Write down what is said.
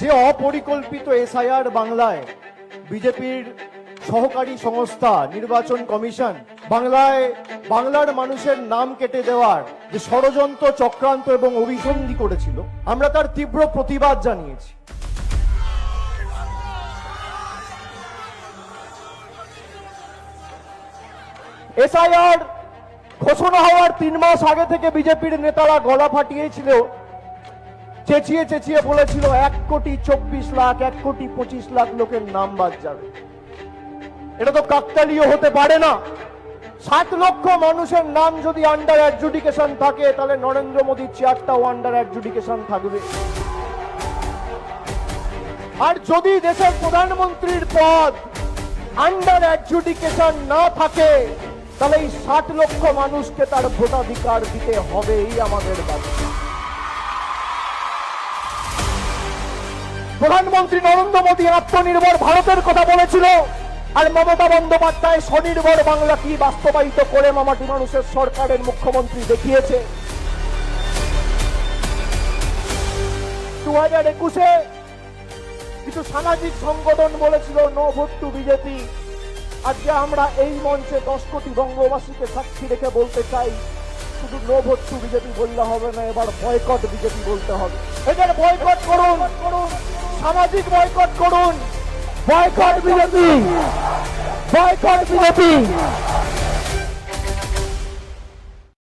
যে অপরিকল্পিত এসআইআর বাংলায় বিজেপির সহকারী সংস্থা নির্বাচন কমিশন বাংলার মানুষের নাম কেটে দেওয়ার যে ষড়যন্ত্র চক্রান্ত এবং অভিসন্ধি করেছিল, আমরা তার তীব্র প্রতিবাদ জানিয়েছি। এসআইআর ঘোষণা হওয়ার 3 মাস আগে থেকে বিজেপির নেতারা গলা ফাটিয়েছিল, চেঁচিয়ে চেঁচিয়ে বলেছিল 1,24,00,000 1,25,00,000 লোকের নাম বাদ যাবে। এটা তো কাকতালীয় হতে পারে না। 7 লক্ষ মানুষের নাম যদি আন্ডার অ্যাডজুডিকেশন থাকে, তাহলে নরেন্দ্র মোদীর চেয়ারটাও আন্ডার অ্যাডজুডিকেশন থাকবে। আর যদি দেশের প্রধানমন্ত্রীর পদ আন্ডার অ্যাডজুডিকেশন না থাকে, তাহলে এই 60 লক্ষ মানুষকে তার ভোটাধিকার দিতে হবে, এই আমাদের দাবি। প্রধানমন্ত্রী নরেন্দ্র মোদী আত্মনির্ভর ভারতের কথা বলেছিল, আর মমতা বন্দ্যোপাধ্যায় স্বনির্ভর বাংলা কি বাস্তবায়িত করে মামাটি মানুষের সরকারের মুখ্যমন্ত্রী দেখিয়েছে। 2021-এ কিছু সামাজিক সংগঠন বলেছিল নো ভোট টু বিজেপি। আজকে আমরা এই মঞ্চে 10 কোটি বঙ্গবাসীকে সাক্ষী রেখে বলতে চাই, শুধু নো ভোট টু বিজেপি বললে হবে না, এবার বয়কট বিজেপি বলতে হবে। এদের বয়কট করুন, সামাজিক বয়কট করুন, বয়কট বিজেপি, বয়কট বিজেপি।